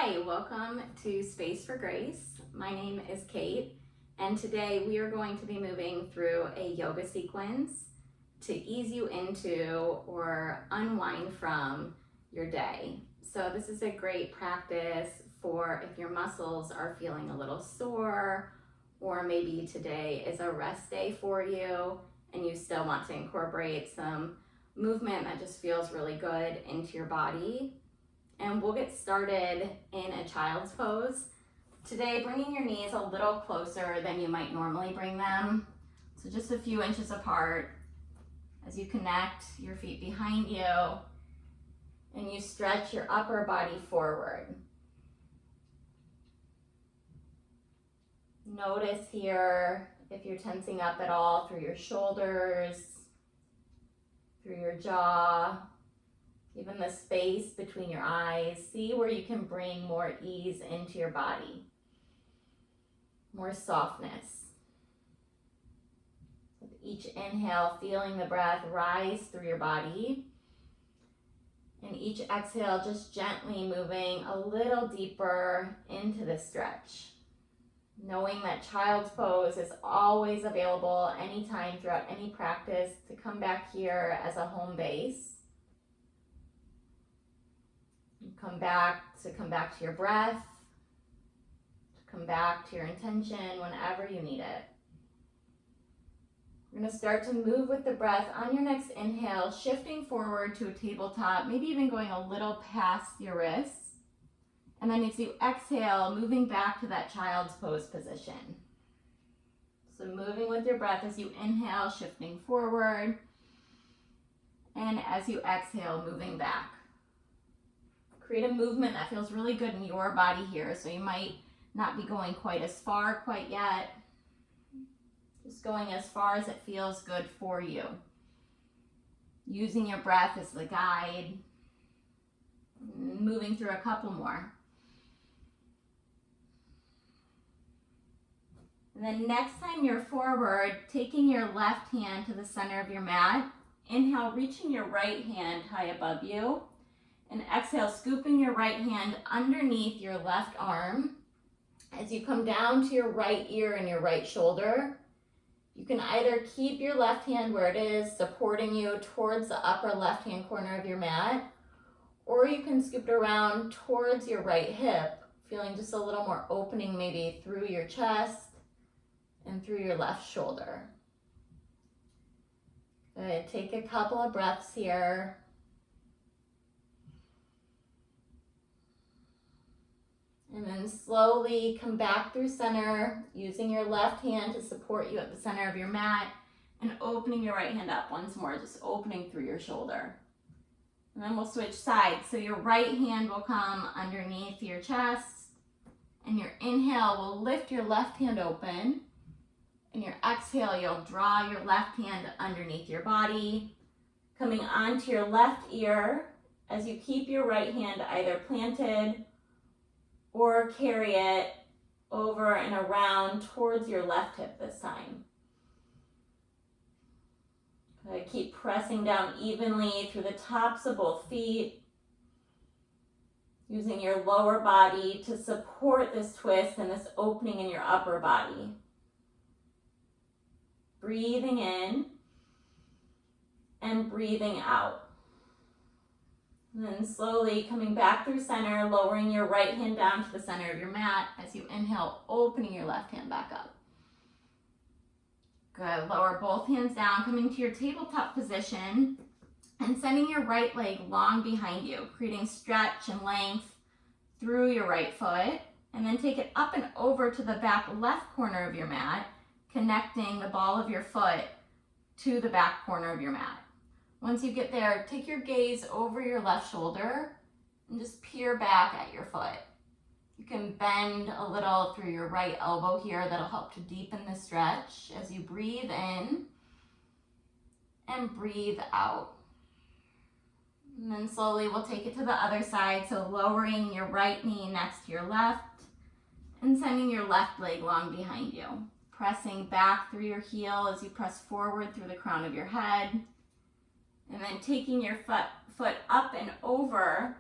Hi, welcome to Space for Grace. My name is Kate, and today we are going to be moving through a yoga sequence to ease you into or unwind from your day. So this is a great practice for if your muscles are feeling a little sore, or maybe today is a rest day for you and you still want to incorporate some movement that just feels really good into your body. And we'll get started in a child's pose. Today, bringing your knees a little closer than you might normally bring them. So just a few inches apart as you connect your feet behind you and you stretch your upper body forward. Notice here if you're tensing up at all through your shoulders, through your jaw, even the space between your eyes. See where you can bring more ease into your body, more softness. With each inhale, feeling the breath rise through your body. And each exhale, just gently moving a little deeper into the stretch. Knowing that child's pose is always available anytime throughout any practice to come back here as a home base. Come back to your breath, to come back to your intention whenever you need it. We're going to start to move with the breath on your next inhale, shifting forward to a tabletop, maybe even going a little past your wrists. And then as you exhale, moving back to that child's pose position. So moving with your breath as you inhale, shifting forward. And as you exhale, moving back. Create a movement that feels really good in your body here. So you might not be going quite as far quite yet. Just going as far as it feels good for you. Using your breath as the guide. Moving through a couple more. And then next time you're forward, taking your left hand to the center of your mat. Inhale, reaching your right hand high above you. And exhale, scooping your right hand underneath your left arm. As you come down to your right ear and your right shoulder, you can either keep your left hand where it is, supporting you towards the upper left-hand corner of your mat, or you can scoop it around towards your right hip, feeling just a little more opening maybe through your chest and through your left shoulder. Good, take a couple of breaths here. And then slowly come back through center, using your left hand to support you at the center of your mat, and opening your right hand up once more, just opening through your shoulder. And then we'll switch sides. So your right hand will come underneath your chest, and your inhale will lift your left hand open, and your exhale, you'll draw your left hand underneath your body, coming onto your left ear as you keep your right hand either planted or carry it over and around towards your left hip this time. Good. Keep pressing down evenly through the tops of both feet, using your lower body to support this twist and this opening in your upper body. Breathing in and breathing out. And then slowly coming back through center, lowering your right hand down to the center of your mat as you inhale, opening your left hand back up. Good, lower both hands down, coming to your tabletop position and sending your right leg long behind you, creating stretch and length through your right foot. And then take it up and over to the back left corner of your mat, connecting the ball of your foot to the back corner of your mat. Once you get there, take your gaze over your left shoulder and just peer back at your foot. You can bend a little through your right elbow here. That'll help to deepen the stretch as you breathe in and breathe out. And then slowly we'll take it to the other side. So lowering your right knee next to your left and sending your left leg long behind you. Pressing back through your heel as you press forward through the crown of your head. And then taking your foot up and over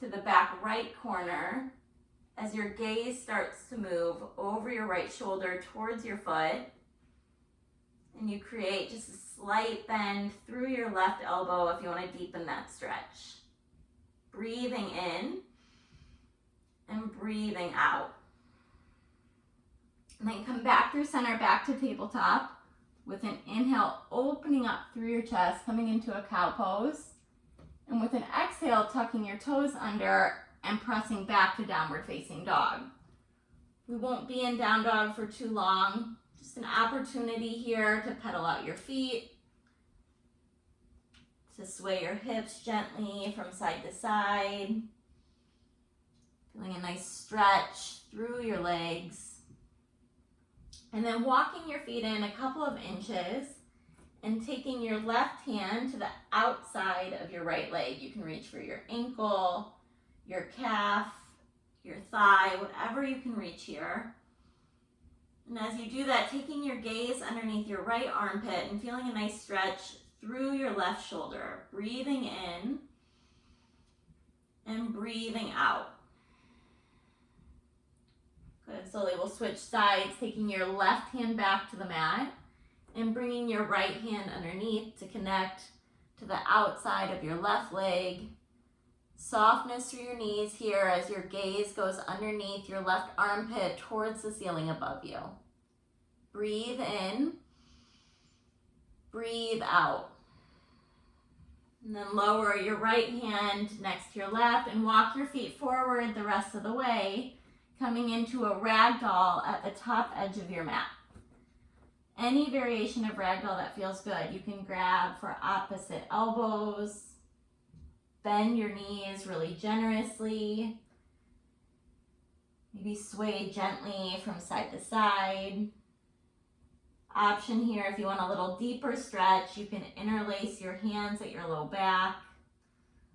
to the back right corner as your gaze starts to move over your right shoulder towards your foot, and you create just a slight bend through your left elbow if you want to deepen that stretch. Breathing in and breathing out. And then come back through center, back to tabletop with an inhale, opening up through your chest, coming into a cow pose. And with an exhale, tucking your toes under and pressing back to downward facing dog. We won't be in down dog for too long. Just an opportunity here to pedal out your feet, to sway your hips gently from side to side. Feeling a nice stretch through your legs. And then walking your feet in a couple of inches and taking your left hand to the outside of your right leg. You can reach for your ankle, your calf, your thigh, whatever you can reach here. And as you do that, taking your gaze underneath your right armpit and feeling a nice stretch through your left shoulder. Breathing in and breathing out. Good. Slowly we'll switch sides, taking your left hand back to the mat and bringing your right hand underneath to connect to the outside of your left leg. Softness through your knees here as your gaze goes underneath your left armpit towards the ceiling above you. Breathe in, breathe out. And then lower your right hand next to your left and walk your feet forward the rest of the way, coming into a ragdoll at the top edge of your mat. Any variation of ragdoll that feels good. You can grab for opposite elbows, bend your knees really generously, maybe sway gently from side to side. Option here, if you want a little deeper stretch, you can interlace your hands at your low back,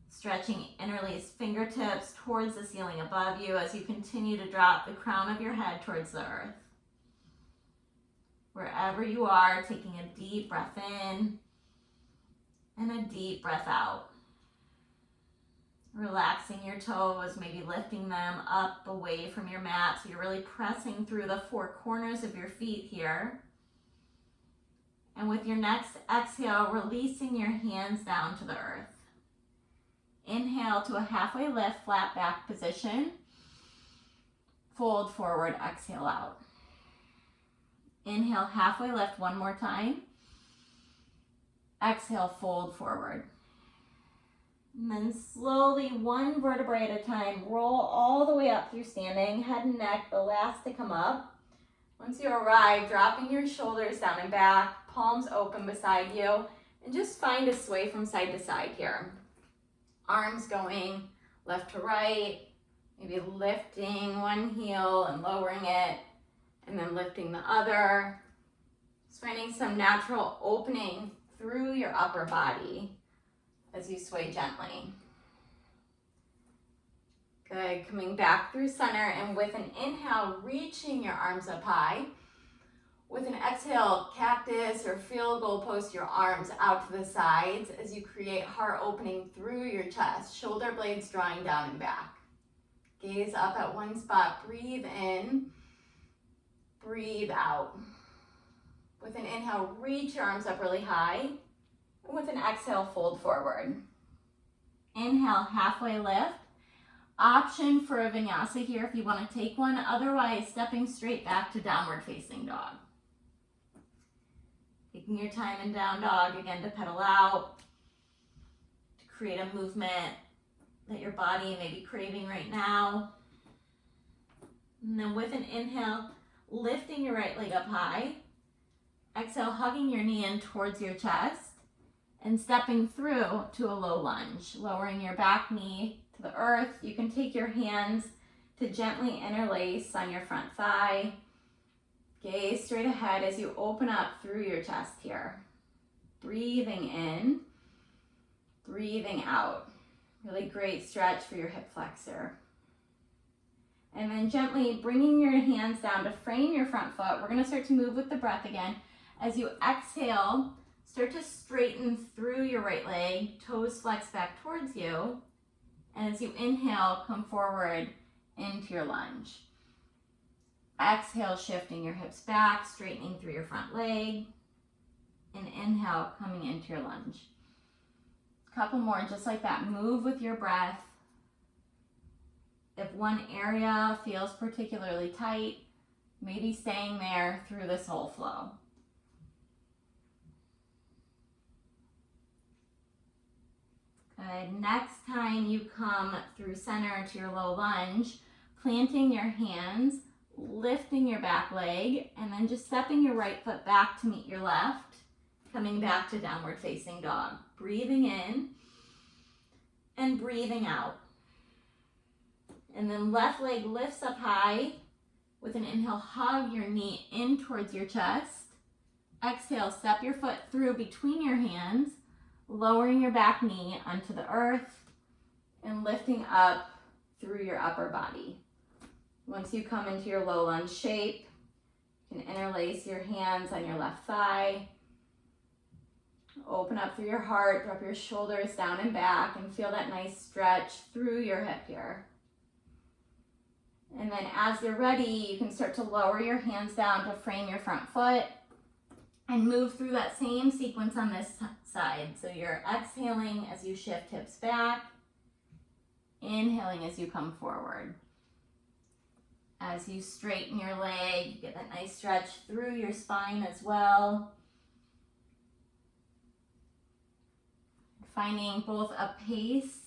stretching interlaced fingertips towards the ceiling above you as you continue to drop the crown of your head towards the earth. Wherever you are, taking a deep breath in and a deep breath out. Relaxing your toes, maybe lifting them up away from your mat so you're really pressing through the four corners of your feet here. And with your next exhale, releasing your hands down to the earth. Inhale to a halfway lift, flat back position. Fold forward, exhale out. Inhale, halfway lift one more time. Exhale, fold forward. And then slowly, one vertebrae at a time, roll all the way up through standing, head and neck, the last to come up. Once you arrive, dropping your shoulders down and back, palms open beside you, and just find a sway from side to side here. Arms going left to right, maybe lifting one heel and lowering it, and then lifting the other. Just finding some natural opening through your upper body as you sway gently. Good, coming back through center, and with an inhale, reaching your arms up high. With an exhale, cactus or field goal, post your arms out to the sides as you create heart opening through your chest, shoulder blades drawing down and back. Gaze up at one spot, breathe in, breathe out. With an inhale, reach your arms up really high. And with an exhale, fold forward. Inhale, halfway lift. Option for a vinyasa here if you want to take one. Otherwise, stepping straight back to downward facing dog. Taking your time in down dog, again, to pedal out, to create a movement that your body may be craving right now. And then with an inhale, lifting your right leg up high. Exhale, hugging your knee in towards your chest and stepping through to a low lunge, lowering your back knee to the earth. You can take your hands to gently interlace on your front thigh. Gaze straight ahead as you open up through your chest here. Breathing in, breathing out. Really great stretch for your hip flexor. And then gently bringing your hands down to frame your front foot. We're going to start to move with the breath again. As you exhale, start to straighten through your right leg, toes flex back towards you. And as you inhale, come forward into your lunge. Exhale, shifting your hips back, straightening through your front leg. And inhale, coming into your lunge. Couple more, just like that. Move with your breath. If one area feels particularly tight, maybe staying there through this whole flow. Good. Next time you come through center to your low lunge, planting your hands, lifting your back leg, and then just stepping your right foot back to meet your left, coming back to downward facing dog. Breathing in and breathing out. And then left leg lifts up high. With an inhale, hug your knee in towards your chest. Exhale, step your foot through between your hands, lowering your back knee onto the earth and lifting up through your upper body. Once you come into your low lunge shape, you can interlace your hands on your left thigh. Open up through your heart, drop your shoulders down and back, and feel that nice stretch through your hip here. And then as you're ready, you can start to lower your hands down to frame your front foot and move through that same sequence on this side. So you're exhaling as you shift hips back, inhaling as you come forward. As you straighten your leg, you get that nice stretch through your spine as well. Finding both a pace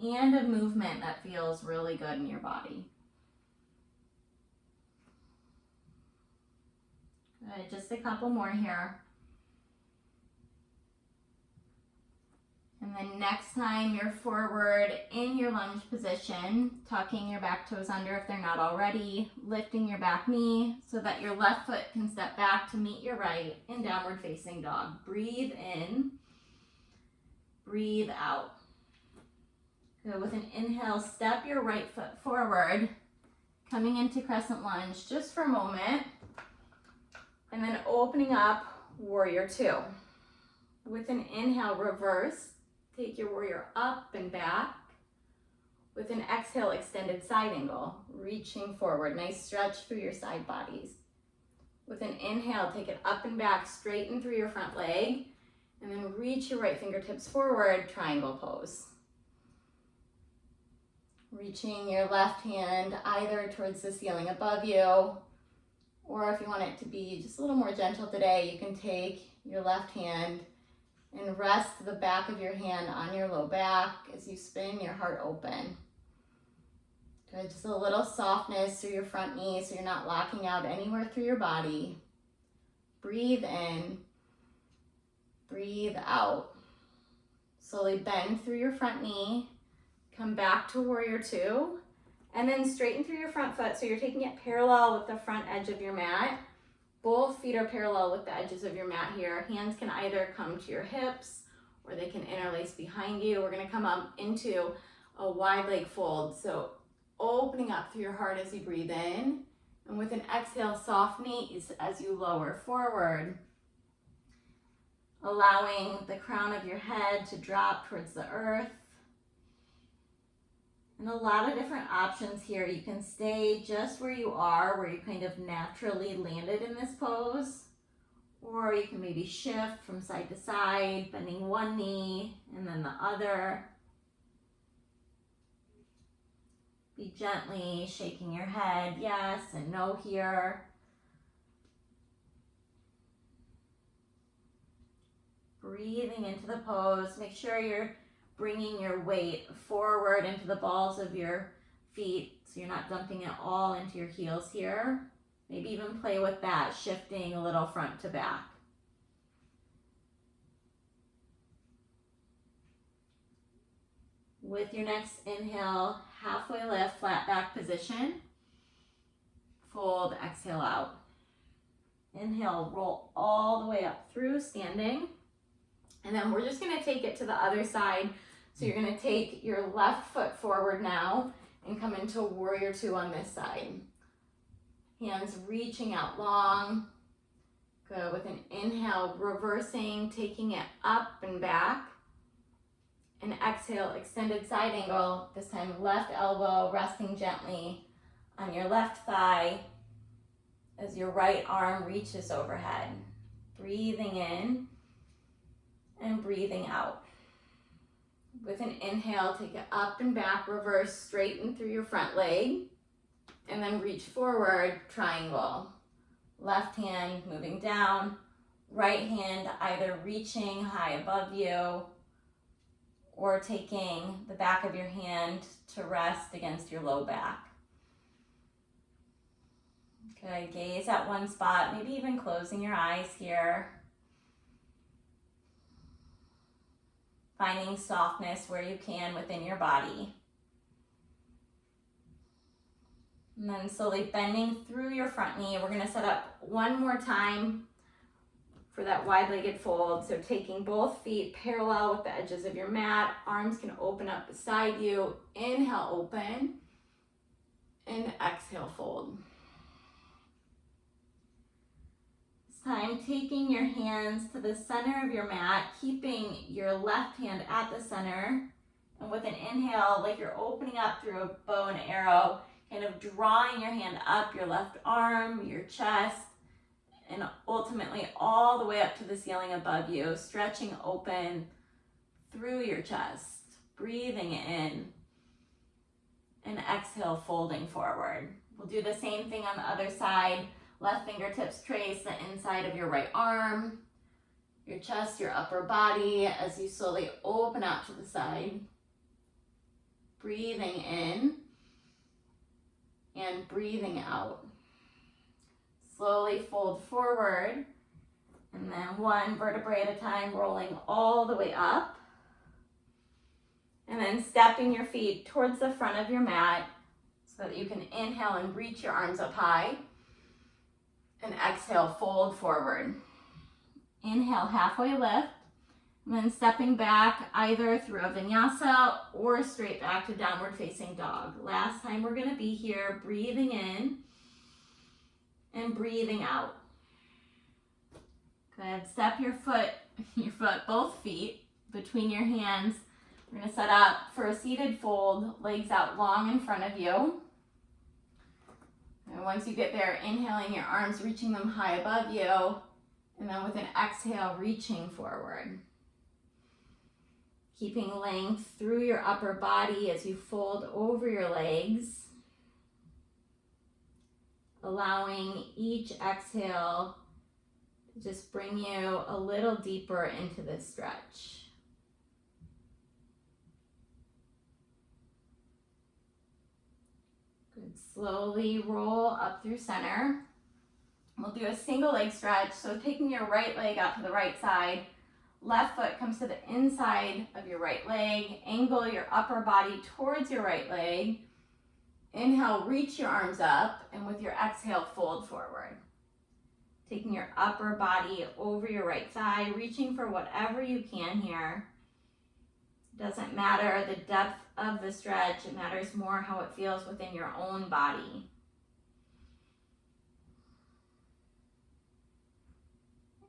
and a movement that feels really good in your body. Good, just a couple more here. And then next time you're forward in your lunge position, tucking your back toes under if they're not already, lifting your back knee so that your left foot can step back to meet your right in downward facing dog. Breathe in, breathe out. Good, with an inhale, step your right foot forward, coming into crescent lunge just for a moment, and then opening up warrior two. With an inhale, reverse. Take your warrior up and back. With an exhale, extended side angle, reaching forward. Nice stretch through your side bodies. With an inhale, take it up and back, straighten through your front leg, and then reach your right fingertips forward, triangle pose. Reaching your left hand either towards the ceiling above you, or if you want it to be just a little more gentle today, you can take your left hand and rest the back of your hand on your low back as you spin your heart open. Good, just a little softness through your front knee so you're not locking out anywhere through your body. Breathe in, breathe out. Slowly bend through your front knee, come back to warrior two, and then straighten through your front foot so you're taking it parallel with the front edge of your mat. Both feet are parallel with the edges of your mat here. Hands can either come to your hips or they can interlace behind you. We're gonna come up into a wide leg fold. So opening up through your heart as you breathe in. And with an exhale, soft knees as you lower forward. Allowing the crown of your head to drop towards the earth. And a lot of different options here. You can stay just where you are, where you kind of naturally landed in this pose. Or you can maybe shift from side to side, bending one knee and then the other. Be gently shaking your head, yes and no here. Breathing into the pose. Make sure you're bringing your weight forward into the balls of your feet so you're not dumping it all into your heels here. Maybe even play with that, shifting a little front to back. With your next inhale, halfway lift, flat back position. Fold, exhale out. Inhale, roll all the way up through standing. And then we're just gonna take it to the other side. So you're gonna take your left foot forward now and come into warrior two on this side. Hands reaching out long. Good, with an inhale, reversing, taking it up and back. And exhale, extended side angle. This time left elbow resting gently on your left thigh as your right arm reaches overhead. Breathing in and breathing out. With an inhale, take it up and back, reverse, straighten through your front leg, and then reach forward, triangle. Left hand moving down, right hand either reaching high above you or taking the back of your hand to rest against your low back. Good, gaze at one spot, maybe even closing your eyes here. Finding softness where you can within your body. And then slowly bending through your front knee. We're gonna set up one more time for that wide-legged fold. So taking both feet parallel with the edges of your mat. Arms can open up beside you. Inhale, open. And exhale, fold. Time taking your hands to the center of your mat, keeping your left hand at the center, and with an inhale, like you're opening up through a bow and arrow, kind of drawing your hand up your left arm, your chest, and ultimately all the way up to the ceiling above you, stretching open through your chest, breathing in, and exhale, folding forward. We'll do the same thing on the other side. Left fingertips trace the inside of your right arm, your chest, your upper body as you slowly open out to the side. Breathing in and breathing out. Slowly fold forward and then one vertebrae at a time, rolling all the way up. And then stepping your feet towards the front of your mat so that you can inhale and reach your arms up high. And exhale, fold forward. Inhale, halfway lift. And then stepping back either through a vinyasa or straight back to downward facing dog. Last time we're gonna be here, breathing in and breathing out. Good, step your foot, both feet between your hands. We're gonna set up for a seated fold, legs out long in front of you. And once you get there, inhaling your arms, reaching them high above you, and then with an exhale, reaching forward. Keeping length through your upper body as you fold over your legs. Allowing each exhale to just bring you a little deeper into this stretch. Slowly roll up through center. We'll do a single leg stretch. So taking your right leg out to the right side, left foot comes to the inside of your right leg, angle your upper body towards your right leg. Inhale, reach your arms up, and with your exhale, fold forward. Taking your upper body over your right thigh, reaching for whatever you can here. Doesn't matter the depth of the stretch, it matters more how it feels within your own body.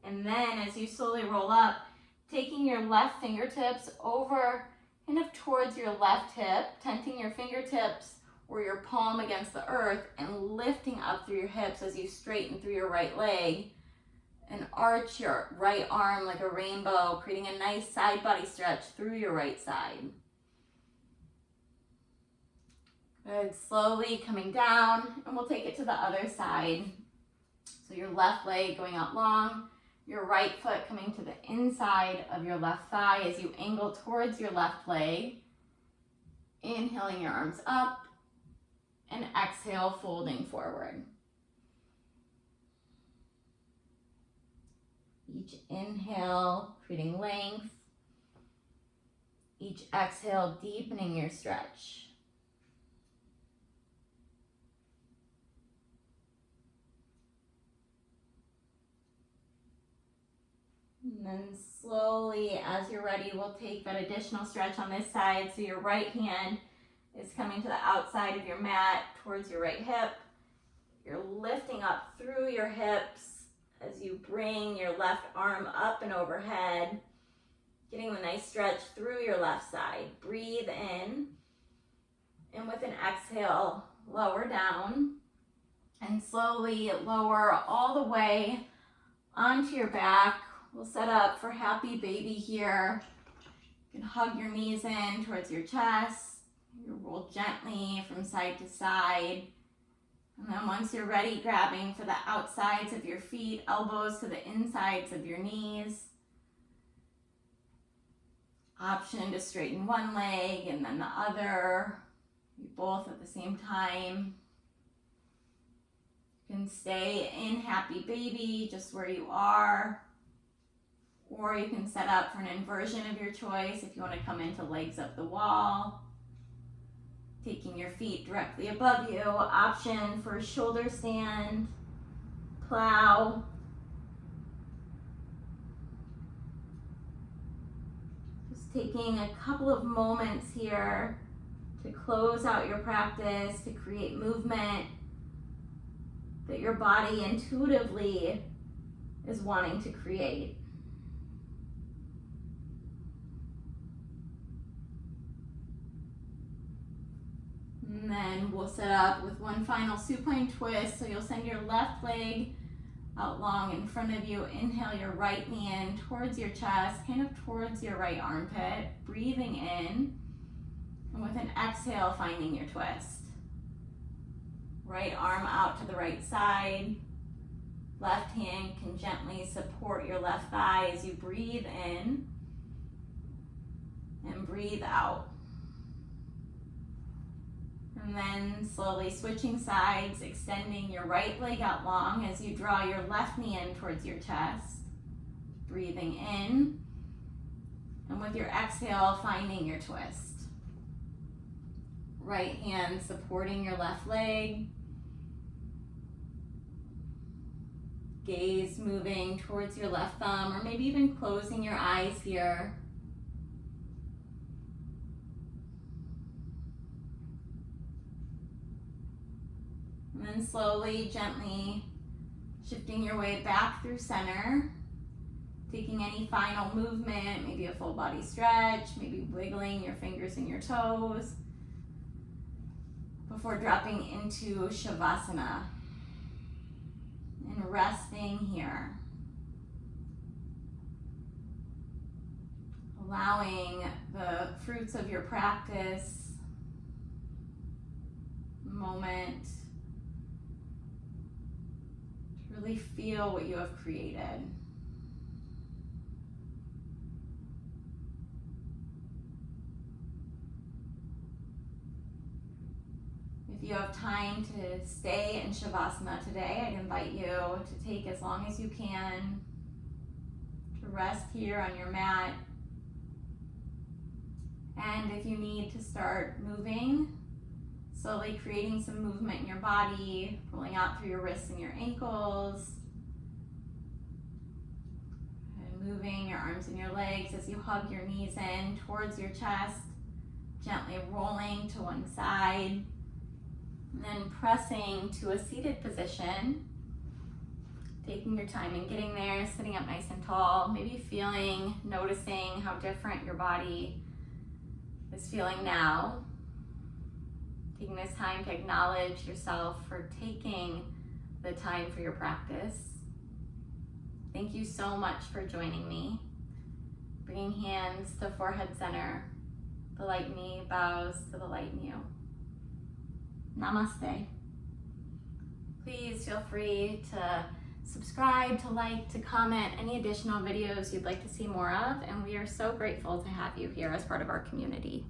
And then as you slowly roll up, taking your left fingertips over kind of towards your left hip, tenting your fingertips or your palm against the earth and lifting up through your hips as you straighten through your right leg. And arch your right arm like a rainbow, creating a nice side body stretch through your right side. Good, slowly coming down, and we'll take it to the other side. So your left leg going out long, your right foot coming to the inside of your left thigh as you angle towards your left leg. Inhaling your arms up, and exhale, folding forward. Each inhale, creating length. Each exhale, deepening your stretch. And then slowly, as you're ready, we'll take that additional stretch on this side. So your right hand is coming to the outside of your mat towards your right hip. You're lifting up through your hips as you bring your left arm up and overhead, Getting the nice stretch through your left side. Breathe in. And with an exhale, lower down. And slowly lower all the way onto your back. We'll set up for happy baby here. You can hug your knees in towards your chest. You roll gently from side to side. And then once you're ready, grabbing for the outsides of your feet, elbows to the insides of your knees. Option to straighten one leg and then the other. You both at the same time. You can stay in happy baby just where you are. Or you can set up for an inversion of your choice if you want to come into legs up the wall. Taking your feet directly above you. Option for shoulder stand, plow. Just taking a couple of moments here to close out your practice, to create movement that your body intuitively is wanting to create. And then we'll set up with one final supine twist. So you'll send your left leg out long in front of you. Inhale your right knee in towards your chest, kind of towards your right armpit. Breathing in. And with an exhale, finding your twist. Right arm out to the right side. Left hand can gently support your left thigh as you breathe in and breathe out. And then slowly switching sides, extending your right leg out long as you draw your left knee in towards your chest. Breathing in. And with your exhale, finding your twist. Right hand supporting your left leg. Gaze moving towards your left thumb, or maybe even closing your eyes here. And then slowly, gently shifting your way back through center. Taking any final movement, maybe a full body stretch, maybe wiggling your fingers and your toes. Before dropping into Shavasana. And resting here. Allowing the fruits of your practice, moment, to really feel what you have created. If you have time to stay in Shavasana today, I'd invite you to take as long as you can to rest here on your mat. And if you need to start moving, slowly creating some movement in your body, rolling out through your wrists and your ankles, and moving your arms and your legs as you hug your knees in towards your chest, gently rolling to one side. And then pressing to a seated position, taking your time and getting there, sitting up nice and tall, maybe noticing how different your body is feeling now. Taking this time to acknowledge yourself for taking the time for your practice. Thank you so much for joining me. Bringing hands to forehead center. The light in me bows to the light in you. Namaste. Please feel free to subscribe, to like, to comment any additional videos you'd like to see more of, and we are so grateful to have you here as part of our community.